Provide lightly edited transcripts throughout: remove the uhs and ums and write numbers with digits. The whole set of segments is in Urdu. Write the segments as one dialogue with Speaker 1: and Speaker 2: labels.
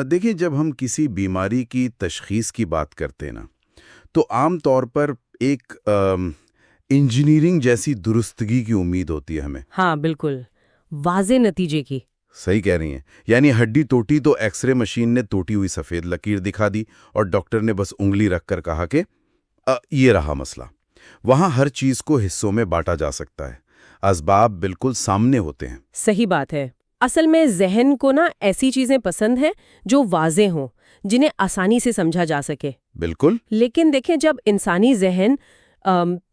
Speaker 1: دیکھیں، جب ہم کسی بیماری کی تشخیص کی بات کرتے ہیں نا، تو عام طور پر ایک انجینئرنگ جیسی درستگی کی امید ہوتی ہے ہمیں۔
Speaker 2: ہاں بالکل، واضح نتیجے کی۔
Speaker 1: صحیح کہہ رہی ہیں، یعنی ہڈی ٹوٹی تو ایکس رے مشین نے ٹوٹی ہوئی سفید لکیر دکھا دی اور ڈاکٹر نے بس انگلی رکھ کر کہا کہ یہ رہا مسئلہ۔ وہاں ہر چیز کو حصوں میں بانٹا جا سکتا ہے، اسباب بالکل سامنے ہوتے ہیں۔
Speaker 2: صحیح بات ہے۔ اصل میں ذہن کو نا ایسی چیزیں پسند ہیں جو واضح ہوں، جنہیں آسانی سے سمجھا جا سکے۔
Speaker 1: بالکل۔
Speaker 2: لیکن دیکھیں، جب انسانی ذہن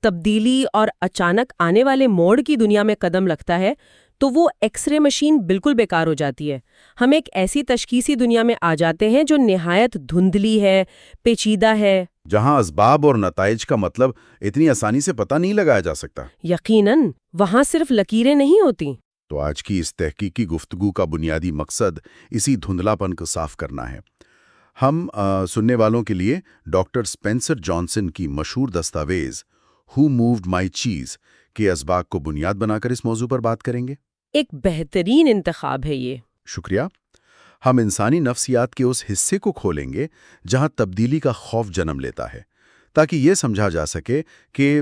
Speaker 2: تبدیلی اور اچانک آنے والے موڑ کی دنیا میں قدم رکھتا ہے تو وہ ایکس رے مشین بالکل بیکار ہو جاتی ہے۔ ہم ایک ایسی تشخیصی دنیا میں آ جاتے ہیں جو نہایت دھندلی ہے، پیچیدہ ہے،
Speaker 1: جہاں اسباب اور نتائج کا مطلب اتنی آسانی سے پتہ نہیں لگایا جا سکتا۔
Speaker 2: یقیناً وہاں صرف لکیریں نہیں ہوتی۔
Speaker 1: تو آج کی اس تحقیقی گفتگو کا بنیادی مقصد اسی دھندلاپن کو صاف کرنا ہے۔ ہم سننے والوں کے لیے ڈاکٹر اسپینسر جانسن کی مشہور دستاویز ہو مووڈ مائی چیز کے اسباق کو بنیاد بنا کر اس موضوع پر بات کریں گے۔
Speaker 2: ایک بہترین انتخاب ہے یہ۔
Speaker 1: شکریہ۔ ہم انسانی نفسیات کے اس حصے کو کھولیں گے جہاں تبدیلی کا خوف جنم لیتا ہے، تاکہ یہ سمجھا جا سکے کہ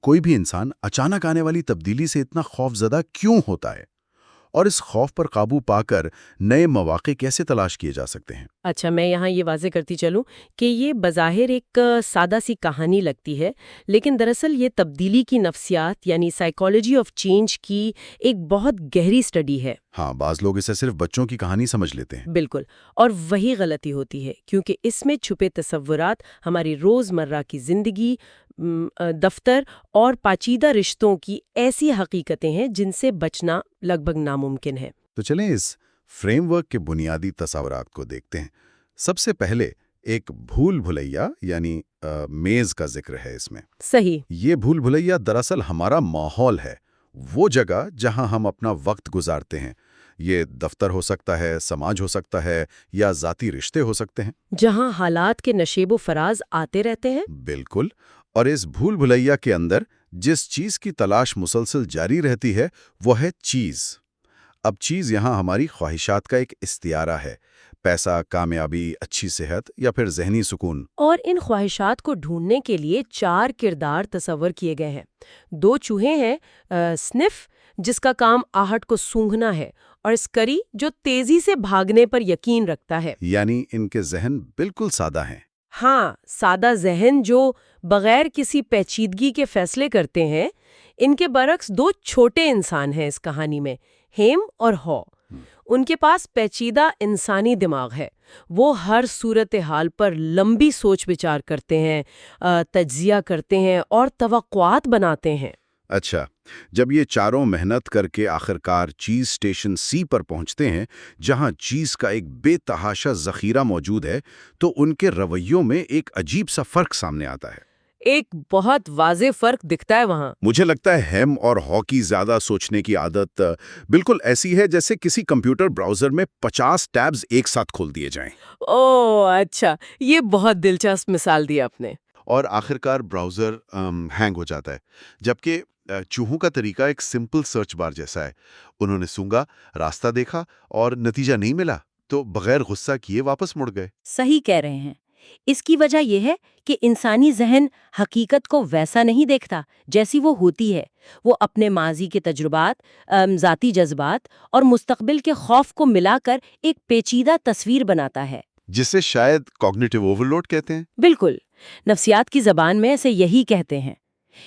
Speaker 1: کوئی بھی انسان اچانک آنے والی تبدیلی سے اتنا خوف زدہ کیوں ہوتا ہے، اور اس خوف پر قابو پا کر نئے مواقع کیسے تلاش کیے جا سکتے ہیں۔
Speaker 2: اچھا، میں یہاں یہ واضح کرتی چلوں کہ یہ بظاہر ایک سادہ سی کہانی لگتی ہے، لیکن دراصل یہ تبدیلی کی نفسیات یعنی سائیکالوجی آف چینج کی ایک بہت گہری اسٹڈی ہے۔
Speaker 1: ہاں، بعض لوگ اسے صرف بچوں کی کہانی سمجھ لیتے ہیں۔
Speaker 2: بالکل، اور وہی غلطی ہوتی ہے، کیونکہ اس میں چھپے تصورات ہماری روزمرہ کی زندگی، دفتر اور پیچیدہ رشتوں کی ایسی حقیقتیں ہیں جن سے بچنا لگ بھگ ناممکن ہے۔
Speaker 1: تو چلیں اس فریم ورک کے بنیادی تصورات کو دیکھتے ہیں۔ سب سے پہلے ایک بھول بھلیا یعنی میز کا ذکر ہے اس میں۔
Speaker 2: صحیح۔
Speaker 1: یہ بھول بھلیا دراصل ہمارا ماحول ہے، وہ جگہ جہاں ہم اپنا وقت گزارتے ہیں۔ یہ دفتر ہو سکتا ہے، سماج ہو سکتا ہے، یا ذاتی رشتے ہو سکتے ہیں،
Speaker 2: جہاں حالات کے نشیب و فراز آتے رہتے ہیں۔
Speaker 1: بالکل۔ اور اس بھول بھلیا کے اندر جس چیز کی تلاش مسلسل جاری رہتی ہے وہ ہے چیز۔ اب چیز یہاں ہماری خواہشات کا ایک استعارہ ہے، پیسہ، کامیابی، اچھی صحت یا پھر ذہنی سکون۔
Speaker 2: اور ان خواہشات کو ڈھونڈنے کے لیے 4 کردار تصور کیے گئے ہیں۔ 2 چوہے ہیں، سنف جس کا کام آہٹ کو سونگھنا ہے، اور اسکری جو تیزی سے بھاگنے پر یقین رکھتا ہے۔
Speaker 1: یعنی ان کے ذہن بالکل سادہ ہیں۔
Speaker 2: ہاں، سادہ ذہن جو بغیر کسی پیچیدگی کے فیصلے کرتے ہیں۔ ان کے برعکس 2 چھوٹے انسان ہیں اس کہانی میں، ہیم اور ہو۔ ان کے پاس پیچیدہ انسانی دماغ ہے، وہ ہر صورتحال پر لمبی سوچ بچار کرتے ہیں، تجزیہ کرتے ہیں اور توقعات بناتے ہیں۔
Speaker 1: اچھا، جب یہ چاروں محنت کر کے آخرکار چیز اسٹیشن سی پر پہنچتے ہیں، جہاں چیز کا ایک بے تحاشا ذخیرہ موجود ہے، تو ان کے رویوں میں ایک عجیب سا فرق سامنے آتا ہے۔
Speaker 2: ایک بہت واضح فرق دکھتا ہے وہاں۔
Speaker 1: مجھے لگتا ہے ہیم اور ہو کی زیادہ سوچنے کی عادت بالکل ایسی ہے جیسے کسی کمپیوٹر براؤزر میں 50 ٹیبز ایک ساتھ کھول دیے جائیں۔
Speaker 2: اوہ اچھا، یہ بہت دلچسپ مثال دی آپ نے۔
Speaker 1: اور آخرکار براؤزر ہینگ ہو جاتا ہے، جبکہ چوہوں کا طریقہ ایک سمپل سرچ بار جیسا ہے۔ انہوں نے سونگا، راستہ دیکھا اور نتیجہ نہیں ملا تو بغیر غصہ کیے واپس مڑ گئے۔
Speaker 2: صحیح کہہ رہے ہیں۔ اس کی وجہ یہ ہے کہ انسانی ذہن حقیقت کو ویسا نہیں دیکھتا جیسی وہ ہوتی ہے۔ وہ اپنے ماضی کے تجربات، ذاتی جذبات اور مستقبل کے خوف کو ملا کر ایک پیچیدہ تصویر بناتا ہے،
Speaker 1: جسے شاید کوگنیٹو اوورلوڈ کہتے ہیں۔
Speaker 2: بالکل، نفسیات کی زبان میں اسے یہی کہتے ہیں۔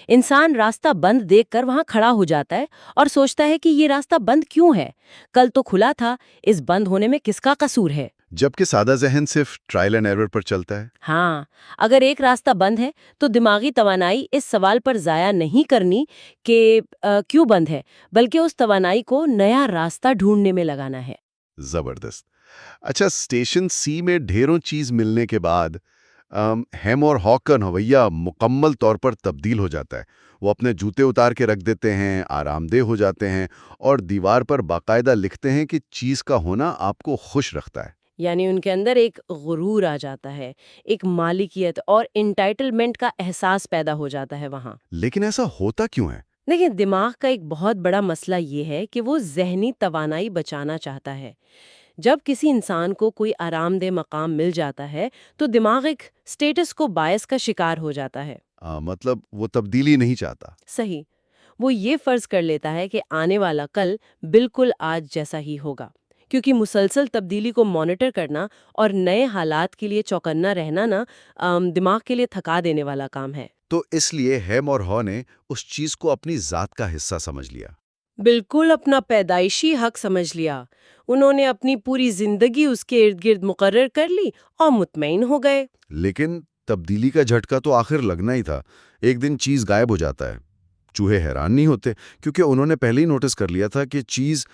Speaker 2: انسان راستہ بند دیکھ کر وہاں کھڑا ہو جاتا ہے اور سوچتا ہے کہ یہ راستہ بند کیوں ہے؟ کل تو کھلا تھا، اس بند ہونے میں کس کا قصور ہے؟
Speaker 1: جبکہ سادہ ذہن صرف ٹرائل اینڈ ایرر پر چلتا ہے۔
Speaker 2: ہاں، اگر ایک راستہ بند ہے تو دماغی توانائی اس سوال پر ضائع نہیں کرنی کہ کیوں بند ہے، بلکہ اس توانائی کو نیا راستہ ڈھونڈنے میں لگانا ہے۔
Speaker 1: زبردست۔ اچھا، اسٹیشن سی میں ڈھیروں چیز ملنے کے بعد ہیم اور ہاک کا رویہ مکمل طور پر تبدیل ہو جاتا ہے۔ وہ اپنے جوتے اتار کے رکھ دیتے ہیں، آرام دہ ہو جاتے ہیں اور دیوار پر باقاعدہ لکھتے ہیں کہ چیز کا ہونا آپ کو خوش رکھتا ہے۔
Speaker 2: یعنی ان کے اندر ایک غرور آ جاتا ہے، ایک مالکیت اور انٹائٹلمنٹ کا احساس پیدا ہو جاتا ہے وہاں۔
Speaker 1: لیکن ایسا ہوتا کیوں ہے؟
Speaker 2: دیکھیں، دماغ کا ایک بہت بڑا مسئلہ یہ ہے کہ وہ ذہنی توانائی بچانا چاہتا ہے۔ جب کسی انسان کو کوئی آرام دہ مقام مل جاتا ہے تو دماغ ایک سٹیٹس کو بائس کا شکار ہو جاتا ہے۔
Speaker 1: مطلب وہ تبدیلی نہیں چاہتا۔
Speaker 2: صحیح، وہ یہ فرض کر لیتا ہے کہ آنے والا کل بالکل آج جیسا ہی ہوگا، کیونکہ مسلسل تبدیلی کو مانیٹر کرنا اور نئے حالات کے لیے چوکنا رہنا دماغ کے لیے تھکا دینے والا کام ہے۔
Speaker 1: تو اس لیے ہیم اور ہو نے اس چیز کو اپنی ذات کا حصہ سمجھ لیا۔
Speaker 2: بالکل اپنا پیدائشی حق سمجھ لیا۔ انہوں نے اپنی پوری زندگی اس کے ارد گرد مقرر کر لی اور مطمئن ہو گئے۔
Speaker 1: لیکن تبدیلی کا جھٹکا تو آخر لگنا ہی تھا۔ ایک دن چیز غائب ہو جاتا ہے۔ چوہے حیران نہیں ہوتے کیونکہ انہوں نے پہلے ہی نوٹس کر لیا تھا کہ چیز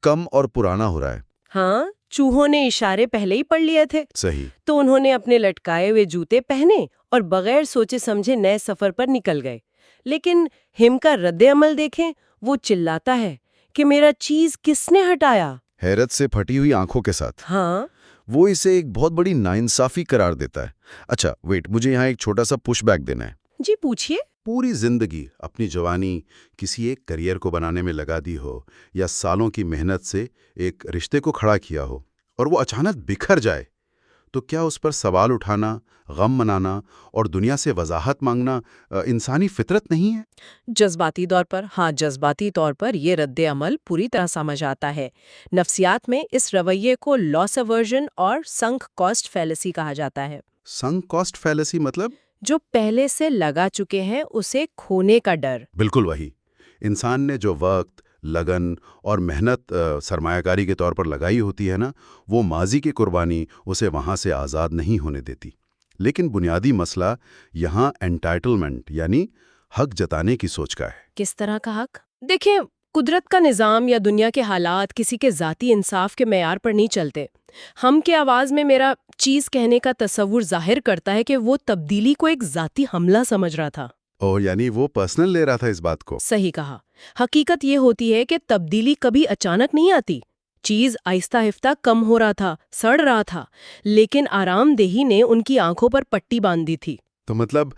Speaker 1: کم اور پرانا ہو رہا ہے۔
Speaker 2: ہاں، چوہوں نے اشارے پہلے ہی پڑھ لیے تھے۔
Speaker 1: صحیح۔
Speaker 2: تو انہوں نے اپنے لٹکائے ہوئے جوتے پہنے اور بغیر سوچے سمجھے نئے سفر پر نکل گئے۔ لیکن ہم کا رد عمل دیکھیں، وہ چلاتا ہے کہ میرا چیز کس نے ہٹایا؟
Speaker 1: حیرت سے پھٹی ہوئی آنکھوں کے ساتھ۔
Speaker 2: ہاں،
Speaker 1: وہ اسے ایک بہت بڑی ناانصافی قرار دیتا ہے۔ اچھا ویٹ، مجھے یہاں ایک چھوٹا سا پش بیک دینا ہے۔
Speaker 2: جی پوچھیے۔
Speaker 1: پوری زندگی اپنی جوانی کسی ایک کریئر کو بنانے میں لگا دی ہو یا سالوں کی محنت سے ایک رشتے کو کھڑا کیا ہو اور وہ اچانک بکھر جائے، تو کیا اس پر سوال اٹھانا، غم منانا اور دنیا سے وضاحت مانگنا انسانی فطرت نہیں ہے؟
Speaker 2: جذباتی طور پر یہ رد عمل پوری طرح سمجھ آتا ہے۔ نفسیات میں اس رویے کو لاس ایورژن اور سنک کاسٹ فیلیسی کہا جاتا ہے۔
Speaker 1: سنک کاسٹ فیلیسی مطلب؟
Speaker 2: جو پہلے سے لگا چکے ہیں اسے کھونے کا ڈر۔
Speaker 1: بالکل وہی۔ انسان نے جو وقت، لگن اور محنت سرمایہ کاری کے طور پر لگائی ہوتی ہے نا، وہ ماضی کی قربانی اسے وہاں سے آزاد نہیں ہونے دیتی۔ لیکن بنیادی مسئلہ یہاں انٹائٹلمنٹ یعنی حق جتانے کی سوچ کا ہے۔
Speaker 2: کس طرح کا حق؟ دیکھیں، قدرت کا نظام یا دنیا کے حالات کسی کے ذاتی انصاف کے معیار پر نہیں چلتے۔ ہم کے آواز میں میرا چیز کہنے کا تصور ظاہر کرتا ہے کہ وہ تبدیلی کو ایک ذاتی حملہ سمجھ رہا تھا۔
Speaker 1: یعنی وہ پرسنل لے رہا تھا اس بات کو۔
Speaker 2: صحیح کہا۔ حقیقت یہ ہوتی ہے کہ تبدیلی کبھی اچانک نہیں آتی۔ چیز آہستہ آہستہ کم ہو رہا تھا، سڑ رہا تھا، لیکن آرام دہی نے ان کی آنکھوں پر پٹی باندھ دی تھی۔
Speaker 1: تو مطلب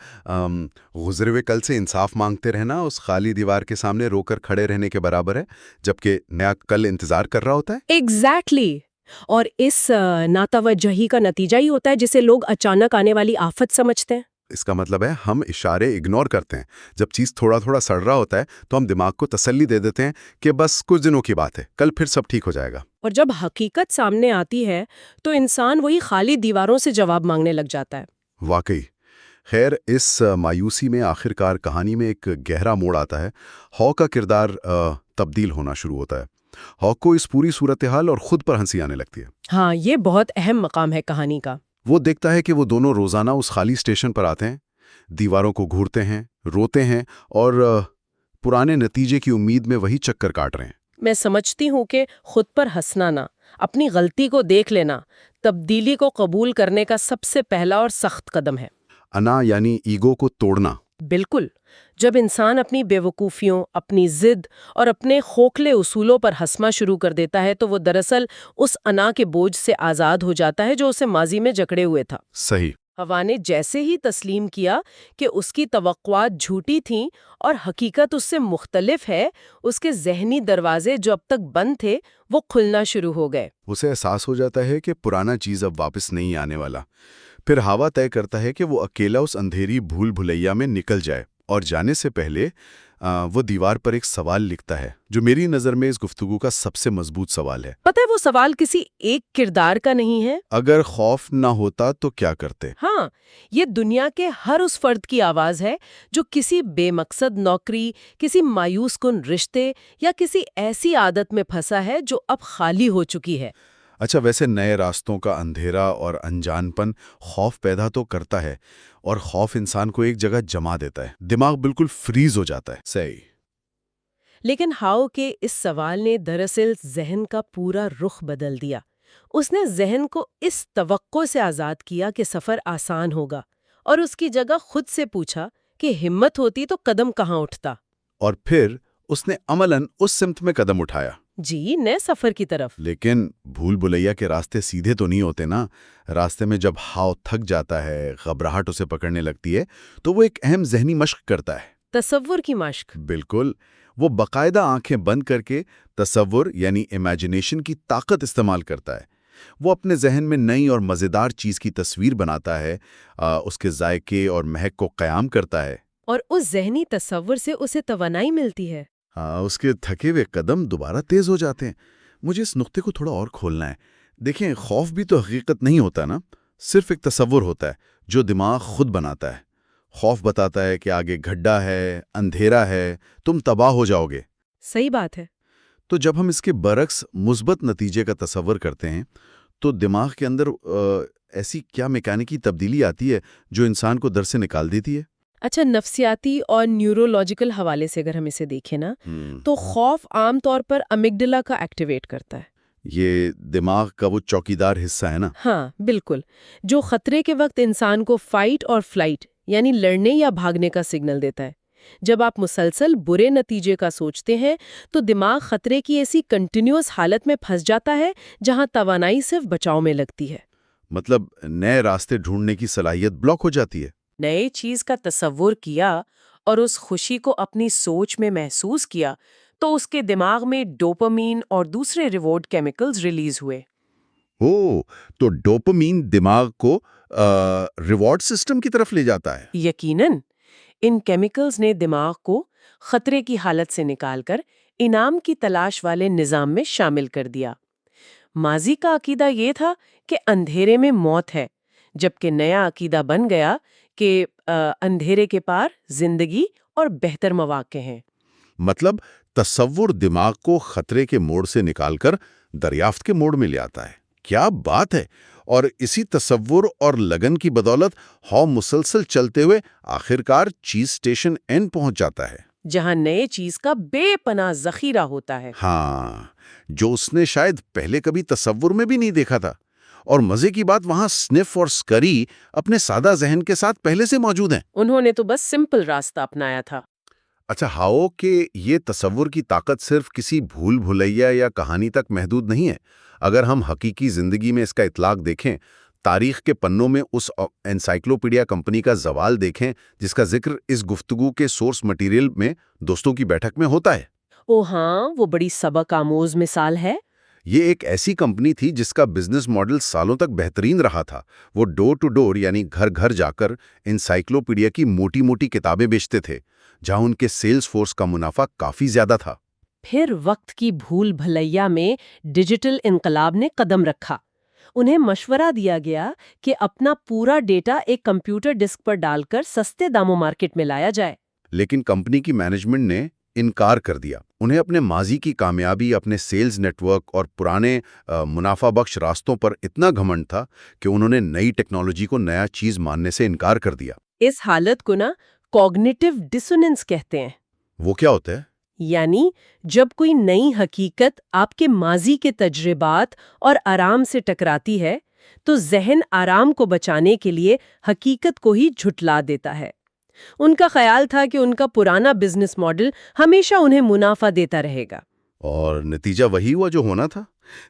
Speaker 1: گزرے ہوئے کل سے انصاف مانگتے رہنا اس خالی دیوار کے سامنے رو کر کھڑے رہنے کے برابر ہے، جبکہ نیا کل انتظار کر رہا ہوتا ہے۔
Speaker 2: ایگزیکٹلی۔ اور اس ناتوجہی کا نتیجہ ہی ہوتا ہے جسے لوگ اچانک آنے والی آفت سمجھتے ہیں۔
Speaker 1: اس کا مطلب ہے ہم اشارے اگنور کرتے ہیں۔ جب چیز تھوڑا تھوڑا سڑ رہا ہوتا ہے تو ہم دماغ کو تسلی دے دیتے ہیں کہ بس کچھ دنوں کی بات ہے، کل پھر سب ٹھیک ہو جائے گا۔
Speaker 2: اور جب حقیقت سامنے آتی ہے تو انسان وہی خالی دیواروں سے جواب مانگنے لگ جاتا ہے۔
Speaker 1: واقعی۔ خیر، اس مایوسی میں آخرکار کہانی میں ایک گہرا موڑ آتا ہے۔ ہاک کا کردار تبدیل ہونا شروع ہوتا ہے۔ ہاک کو اس پوری صورتحال اور خود پر ہنسی آنے لگتی ہے۔
Speaker 2: ہاں، یہ بہت اہم مقام ہے کہانی کا۔
Speaker 1: وہ دیکھتا ہے کہ وہ دونوں روزانہ اس خالی اسٹیشن پر آتے ہیں، دیواروں کو گھورتے ہیں، روتے ہیں اور پرانے نتیجے کی امید میں وہی چکر کاٹ رہے ہیں۔
Speaker 2: میں سمجھتی ہوں کہ خود پر ہنسنا نہ، اپنی غلطی کو دیکھ لینا، تبدیلی کو قبول کرنے کا سب سے پہلا اور سخت قدم ہے۔
Speaker 1: انا یعنی ایگو کو توڑنا۔
Speaker 2: بالکل۔ جب انسان اپنی بے وقوفیوں، اپنی ضد اور اپنے کھوکھلے اصولوں پر ہنسنا شروع کر دیتا ہے تو وہ دراصل اس انا کے بوجھ سے آزاد ہو جاتا ہے جو اسے ماضی میں جکڑے ہوئے تھا۔
Speaker 1: صحیح۔
Speaker 2: ہوا نے جیسے ہی تسلیم کیا کہ اس کی توقعات جھوٹی تھیں اور حقیقت اس سے مختلف ہے، اس کے ذہنی دروازے جو اب تک بند تھے وہ کھلنا شروع ہو گئے۔
Speaker 1: اسے احساس ہو جاتا ہے کہ پرانا چیز اب واپس نہیں آنے والا۔ پھر ہوا طے کرتا ہے کہ وہ اکیلا اس اندھیری بھول بھلیا میں نکل جائے، اور جانے سے پہلے وہ دیوار پر ایک سوال لکھتا ہے جو میری نظر میں اس گفتگو کا سب سے مضبوط سوال ہے۔
Speaker 2: پتہ ہے وہ سوال کسی ایک کردار کا نہیں ہے۔
Speaker 1: اگر خوف نہ ہوتا تو کیا کرتے؟
Speaker 2: ہاں، یہ دنیا کے ہر اس فرد کی آواز ہے جو کسی بے مقصد نوکری، کسی مایوس کن رشتے یا کسی ایسی عادت میں پھنسا ہے جو اب خالی ہو چکی ہے۔
Speaker 1: اچھا، ویسے نئے راستوں کا اندھیرا اور انجان پن خوف پیدا تو کرتا ہے، اور خوف انسان کو ایک جگہ جما دیتا ہے، دماغ بالکل فریز ہو جاتا ہے۔ صحیح۔
Speaker 2: لیکن ہاؤ کے اس سوال نے دراصل ذہن کا پورا رخ بدل دیا۔ اس نے ذہن کو اس توقع سے آزاد کیا کہ سفر آسان ہوگا، اور اس کی جگہ خود سے پوچھا کہ ہمت ہوتی تو قدم کہاں اٹھتا۔ اور
Speaker 1: پھر اس نے عملاً اس سمت میں قدم اٹھایا۔
Speaker 2: جی، نئے سفر کی طرف۔
Speaker 1: لیکن بھول بھلیا کے راستے سیدھے تو نہیں ہوتے نا۔ راستے میں جب ہاؤ تھک جاتا ہے، گھبراہٹ اسے پکڑنے لگتی ہے، تو وہ ایک اہم ذہنی مشق کرتا ہے۔
Speaker 2: تصور کی مشق۔
Speaker 1: بالکل۔ وہ باقاعدہ آنکھیں بند کر کے تصور یعنی امیجنیشن کی طاقت استعمال کرتا ہے۔ وہ اپنے ذہن میں نئی اور مزیدار چیز کی تصویر بناتا ہے، اس کے ذائقے اور مہک کو قیام کرتا ہے۔
Speaker 2: اور اس ذہنی تصور سے اسے توانائی ملتی ہے۔
Speaker 1: ہاں، اس کے تھکے ہوئے قدم دوبارہ تیز ہو جاتے ہیں۔ مجھے اس نقطے کو تھوڑا اور کھولنا ہے۔ دیکھیں، خوف بھی تو حقیقت نہیں ہوتا نا، صرف ایک تصور ہوتا ہے جو دماغ خود بناتا ہے۔ خوف بتاتا ہے کہ آگے گڈھا ہے، اندھیرا ہے، تم تباہ ہو جاؤ گے۔
Speaker 2: صحیح بات ہے۔
Speaker 1: تو جب ہم اس کے برعکس مثبت نتیجے کا تصور کرتے ہیں تو دماغ کے اندر ایسی کیا میکینکی تبدیلی آتی ہے جو انسان کو ڈر سے نکال دیتی ہے؟
Speaker 2: اچھا، نفسیاتی اور نیورولوجیکل حوالے سے اگر ہم اسے دیکھیں نا تو خوف عام طور پر امیگڈلا کا ایکٹیویٹ کرتا ہے۔
Speaker 1: یہ دماغ کا وہ چوکیدار حصہ ہے نا؟
Speaker 2: ہاں بالکل، جو خطرے کے وقت انسان کو فائٹ اور فلائٹ یعنی لڑنے یا بھاگنے کا سگنل دیتا ہے۔ جب آپ مسلسل برے نتیجے کا سوچتے ہیں تو دماغ خطرے کی ایسی کنٹینیوس حالت میں پھنس جاتا ہے جہاں توانائی صرف بچاؤ میں لگتی ہے۔
Speaker 1: مطلب نئے راستے ڈھونڈنے کی صلاحیت بلاک ہو جاتی ہے۔
Speaker 3: نئے چیز کا تصور کیا اور اس خوشی کو اپنی سوچ میں محسوس کیا تو اس کے دماغ میں ڈوپامین اور دوسرے ریوارڈ کیمیکلز ریلیز ہوئے۔
Speaker 1: تو ڈوپامین دماغ کو ریوارڈ سسٹم کی طرف لے جاتا ہے۔
Speaker 3: یقیناً ان کیمیکلز نے دماغ کو خطرے کی حالت سے نکال کر انعام کی تلاش والے نظام میں شامل کر دیا۔ ماضی کا عقیدہ یہ تھا کہ اندھیرے میں موت ہے، جبکہ نیا عقیدہ بن گیا کہ اندھیرے کے پار زندگی اور بہتر مواقع ہیں۔
Speaker 1: مطلب تصور دماغ کو خطرے کے موڑ سے نکال کر دریافت کے موڑ میں لے آتا ہے۔ کیا بات ہے! اور اسی تصور اور لگن کی بدولت ہاؤ مسلسل چلتے ہوئے آخرکار چیز اسٹیشن این پہنچ جاتا ہے،
Speaker 3: جہاں نئے چیز کا بے پناہ ذخیرہ ہوتا ہے۔
Speaker 1: ہاں، جو اس نے شاید پہلے کبھی تصور میں بھی نہیں دیکھا تھا۔ اور مزے کی بات، وہاں سنف اور سکری اپنے سادہ ذہن کے ساتھ پہلے سے موجود ہیں۔
Speaker 3: انہوں نے تو بس سمپل راستہ اپنایا تھا۔
Speaker 1: اچھا، ہاؤ کہ یہ تصور کی طاقت صرف کسی بھول بھلیا یا کہانی تک محدود نہیں ہے۔ اگر ہم حقیقی زندگی میں اس کا اطلاق دیکھیں، تاریخ کے پنوں میں اس انسائکلوپیڈیا کمپنی کا زوال دیکھیں جس کا ذکر اس گفتگو کے سورس مٹیریل میں دوستوں کی بیٹھک میں ہوتا ہے۔
Speaker 3: او ہاں، وہ بڑی سبق آموز مثال ہے۔
Speaker 1: یہ ایک ایسی کمپنی تھی جس کا بزنس ماڈل سالوں تک بہترین رہا تھا۔ وہ ڈور ٹو ڈور یعنی گھر گھر جا کر انسائکلوپیڈیا کی موٹی موٹی کتابیں بیچتے تھے، جہاں ان کے سیلز فورس کا منافع کافی زیادہ تھا۔
Speaker 3: پھر وقت کی بھول بھلیا میں ڈیجیٹل انقلاب نے قدم رکھا۔ انہیں مشورہ دیا گیا کہ اپنا پورا ڈیٹا ایک کمپیوٹر ڈسک پر ڈال کر سستے داموں مارکیٹ میں لایا جائے۔
Speaker 1: لیکن کمپنی کی مینجمنٹ نے انکار کر دیا۔ انہیں اپنے ماضی کی کامیابی، اپنے سیلز نیٹ ورک اور پرانے منافع بخش راستوں پر اتنا گھمنڈ تھا کہ انہوں نے نئی ٹیکنالوجی کو نیا چیز ماننے سے انکار کر دیا۔
Speaker 3: اس حالت کو نا کوگنیٹو ڈسوننس کہتے ہیں۔
Speaker 1: وہ کیا ہوتا ہے؟
Speaker 3: یعنی جب کوئی نئی حقیقت آپ کے ماضی کے تجربات اور آرام سے ٹکراتی ہے تو ذہن آرام کو بچانے کے لیے حقیقت کو ہی جھٹلا دیتا ہے۔ ان کا خیال تھا کہ ان کا پرانا بزنس ماڈل ہمیشہ انہیں منافع دیتا رہے گا۔
Speaker 1: اور نتیجہ وہی ہوا جو ہونا تھا۔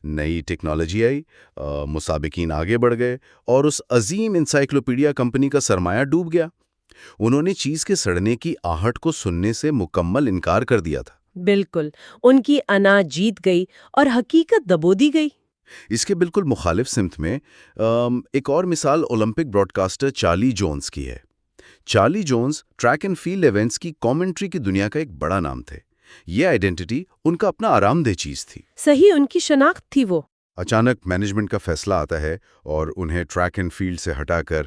Speaker 1: نئی ٹیکنالوجی آئی، مسابقین آگے بڑھ گئے اور اس عظیم انسائکلوپیڈیا کمپنی کا سرمایہ ڈوب گیا۔ انہوں نے چیز کے سڑنے کی آہٹ کو سننے سے مکمل انکار کر دیا تھا۔
Speaker 3: بالکل، ان کی انا جیت گئی اور حقیقت دبو دی گئی۔
Speaker 1: اس کے بالکل مخالف سمت میں ایک اور مثال Olympic broadcaster Charlie Jones کی ہے۔ Charlie Jones track and field events کی کامنٹری کی دنیا کا ایک بڑا نام تھے۔ یہ آئیڈینٹی ان کا اپنا آرام دہ چیز تھی۔
Speaker 3: صحیح، ان کی شناخت تھی وہ۔
Speaker 1: اچانک مینجمنٹ کا فیصلہ آتا ہے اور انہیں ٹریک اینڈ فیلڈ سے ہٹا کر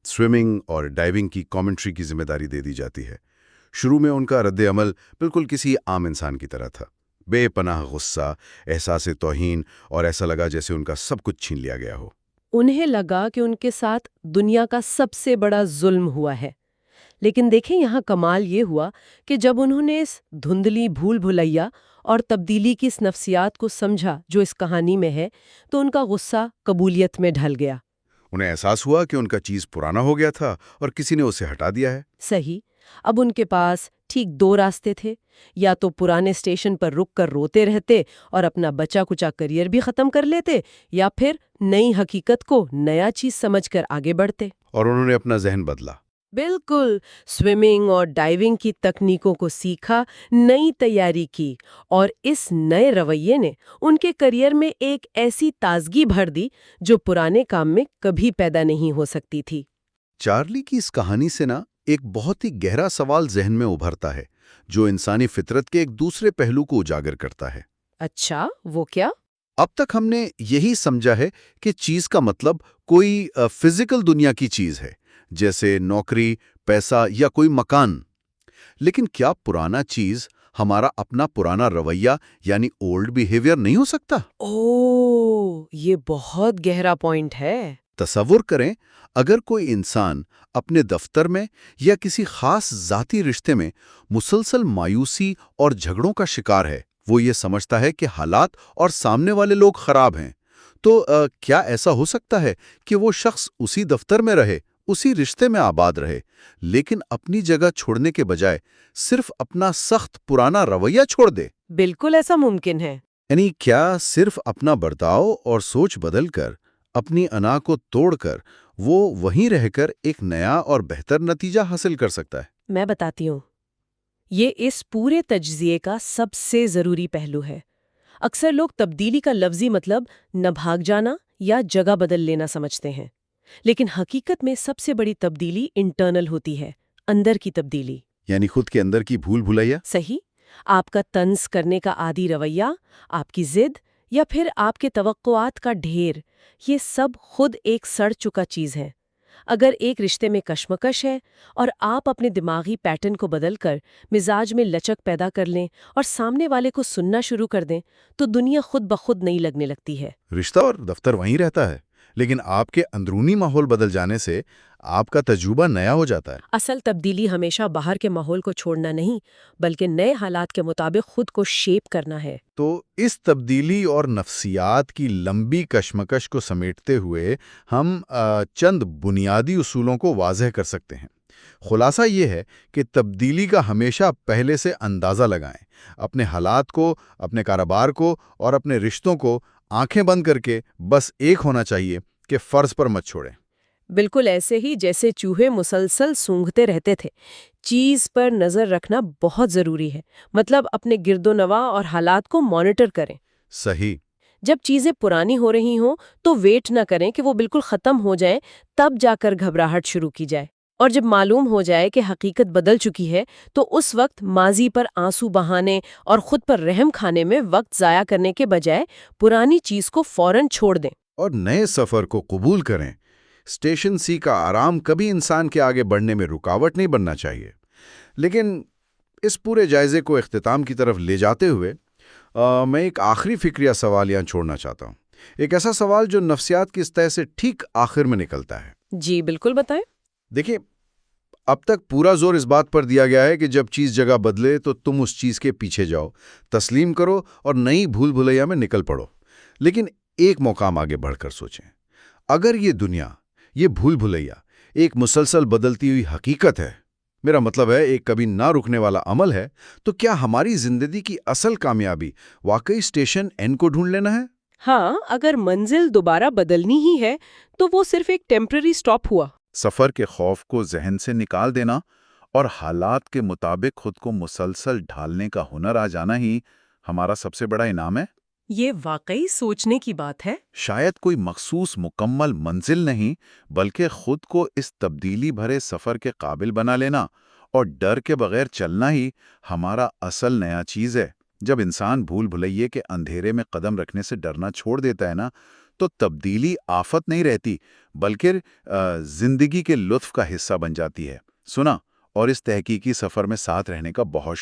Speaker 1: سوئمنگ اور ڈائیونگ کی کامنٹری کی ذمہ داری دے دی جاتی ہے۔ شروع میں ان کا رد عمل بالکل کسی عام انسان کی طرح تھا، بے پناہ غصہ، احساس توہین، اور ایسا لگا جیسے ان کا سب کچھ چھین لیا گیا ہو۔
Speaker 3: انہیں لگا کہ ان کے ساتھ دنیا کا سب سے بڑا ظلم ہوا ہے۔ لیکن دیکھیں، یہاں کمال یہ ہوا کہ جب انہوں نے اس دھندلی بھول بھلیا اور تبدیلی کی اس نفسیات کو سمجھا جو اس کہانی میں ہے، تو ان کا غصہ قبولیت میں ڈھل گیا۔
Speaker 1: انہیں احساس ہوا کہ ان کا چیز پرانا ہو گیا تھا اور کسی نے اسے ہٹا دیا ہے۔
Speaker 3: صحیح، اب ان کے پاس ٹھیک دو راستے تھے، یا تو پرانے اسٹیشن پر رک کر روتے رہتے اور اپنا بچا کچا کریئر بھی ختم کر لیتے، یا پھر نئی حقیقت کو نیا چیز سمجھ کر آگے بڑھتے۔
Speaker 1: اور انہوں نے اپنا ذہن بدلا۔
Speaker 2: بالکل، سوئمنگ اور ڈائیونگ کی تکنیکوں کو سیکھا، نئی تیاری کی، اور اس نئے رویے نے ان کے کریئر میں ایک ایسی تازگی بھر دی جو پرانے کام میں کبھی پیدا نہیں ہو سکتی تھی۔
Speaker 1: چارلی کی اس کہانی سے ایک بہت ہی گہرا سوال ذہن میں ابھرتا ہے جو انسانی فطرت کے ایک دوسرے پہلو کو اجاگر کرتا ہے۔
Speaker 2: اچھا، وہ کیا؟
Speaker 1: اب تک ہم نے یہی سمجھا ہے کہ چیز کا مطلب کوئی فزیکل دنیا کی چیز ہے، جیسے نوکری، پیسہ یا کوئی مکان۔ لیکن کیا پرانا چیز ہمارا اپنا پرانا رویہ یعنی اولڈ بیہیویئر نہیں ہو سکتا؟
Speaker 2: یہ بہت گہرا پوائنٹ ہے۔
Speaker 1: تصور کریں، اگر کوئی انسان اپنے دفتر میں یا کسی خاص ذاتی رشتے میں مسلسل مایوسی اور جھگڑوں کا شکار ہے، وہ یہ سمجھتا ہے کہ حالات اور سامنے والے لوگ خراب ہیں، تو کیا ایسا ہو سکتا ہے کہ وہ شخص اسی دفتر میں رہے، اسی رشتے میں آباد رہے، لیکن اپنی جگہ چھوڑنے کے بجائے صرف اپنا سخت پرانا رویہ چھوڑ دے؟
Speaker 2: بالکل ایسا ممکن ہے۔
Speaker 1: یعنی کیا صرف اپنا برتاؤ اور سوچ بدل کر، اپنی انا کو توڑ کر، وہ وہیں رہ کر ایک نیا اور بہتر نتیجہ حاصل کر سکتا ہے؟
Speaker 2: میں بتاتی ہوں، یہ اس پورے تجزیے کا سب سے ضروری پہلو ہے۔ اکثر لوگ تبدیلی کا لفظی مطلب نہ بھاگ جانا یا جگہ بدل لینا سمجھتے ہیں، لیکن حقیقت میں سب سے بڑی تبدیلی انٹرنل ہوتی ہے، اندر کی تبدیلی۔
Speaker 1: یعنی خود کے اندر کی بھول بھلائیا؟
Speaker 2: صحیح، آپ کا طنز کرنے کا عادی رویہ، آپ کی ضد، یا پھر آپ کے توقعات کا ڈھیر، یہ سب خود ایک سڑ چکا چیز ہے۔ اگر ایک رشتے میں کشمکش ہے اور آپ اپنے دماغی پیٹرن کو بدل کر مزاج میں لچک پیدا کر لیں اور سامنے والے کو سننا شروع کر دیں، تو دنیا خود بخود نہیں لگنے لگتی ہے۔
Speaker 1: رشتہ اور دفتر وہیں رہتا ہے، لیکن آپ کے اندرونی ماحول بدل جانے سے آپ کا تجربہ نیا ہو جاتا ہے۔
Speaker 2: اصل تبدیلی ہمیشہ باہر کے ماحول کو چھوڑنا نہیں، بلکہ نئے حالات کے مطابق خود کو شیپ کرنا ہے۔
Speaker 1: تو اس تبدیلی اور نفسیات کی لمبی کشمکش کو سمیٹتے ہوئے ہم چند بنیادی اصولوں کو واضح کر سکتے ہیں۔ خلاصہ یہ ہے کہ تبدیلی کا ہمیشہ پہلے سے اندازہ لگائیں، اپنے حالات کو، اپنے کاروبار کو اور اپنے رشتوں کو آنکھیں بند کر کے بس ایک ہونا چاہیے کہ فرض پر مت چھوڑیں۔
Speaker 2: بالکل ایسے ہی جیسے چوہے مسلسل سونگھتے رہتے تھے، چیز پر نظر رکھنا بہت ضروری ہے، مطلب اپنے گرد و نواح اور حالات کو مانیٹر کریں۔
Speaker 1: صحیح۔
Speaker 2: جب چیزیں پرانی ہو رہی ہوں تو ویٹ نہ کریں کہ وہ بالکل ختم ہو جائیں، تب جا کر گھبراہٹ شروع کی جائے، اور جب معلوم ہو جائے کہ حقیقت بدل چکی ہے تو اس وقت ماضی پر آنسو بہانے اور خود پر رحم کھانے میں وقت ضائع کرنے کے بجائے پرانی چیز کو فوراً چھوڑ دیں
Speaker 1: اور نئے سفر کو قبول کریں۔ اسٹیشن سی کا آرام کبھی انسان کے آگے بڑھنے میں رکاوٹ نہیں بننا چاہیے۔ لیکن اس پورے جائزے کو اختتام کی طرف لے جاتے ہوئے میں ایک آخری فکریہ سوال یہاں چھوڑنا چاہتا ہوں، ایک ایسا سوال جو نفسیات کی سطح سے ٹھیک آخر میں نکلتا ہے۔
Speaker 2: جی بالکل، بتائیں۔
Speaker 1: دیکھیں، اب تک پورا زور اس بات پر دیا گیا ہے کہ جب چیز جگہ بدلے تو تم اس چیز کے پیچھے جاؤ، تسلیم کرو اور نئی بھول بھلیا میں نکل پڑو۔ لیکن ایک مقام آگے بڑھ کر سوچیں، اگر یہ دنیا، یہ بھول بھلیا ایک مسلسل بدلتی ہوئی حقیقت ہے، میرا مطلب ہے ایک کبھی نہ رکنے والا عمل ہے، تو کیا ہماری زندگی کی اصل کامیابی واقعی اسٹیشن این کو ڈھونڈ لینا ہے؟
Speaker 2: ہاں، اگر منزل دوبارہ بدلنی ہی ہے تو وہ صرف ایک ٹیمپرری سٹاپ ہوا۔
Speaker 4: سفر کے خوف کو ذہن سے نکال دینا اور حالات کے مطابق خود کو مسلسل ڈھالنے کا ہنر آ جانا ہی ہمارا سب سے بڑا انعام ہے۔
Speaker 2: یہ واقعی سوچنے کی بات ہے۔
Speaker 4: شاید کوئی مخصوص مکمل منزل نہیں، بلکہ خود کو اس تبدیلی بھرے سفر کے قابل بنا لینا اور ڈر کے بغیر چلنا ہی ہمارا اصل نیا چیز ہے۔ جب انسان بھول بھلائیے کے اندھیرے میں قدم رکھنے سے ڈرنا چھوڑ دیتا ہے نا، تو تبدیلی آفت نہیں رہتی، بلکہ زندگی کے لطف کا حصہ بن جاتی ہے۔ سنا اور اس تحقیقی سفر میں ساتھ رہنے کا بہت شکریہ۔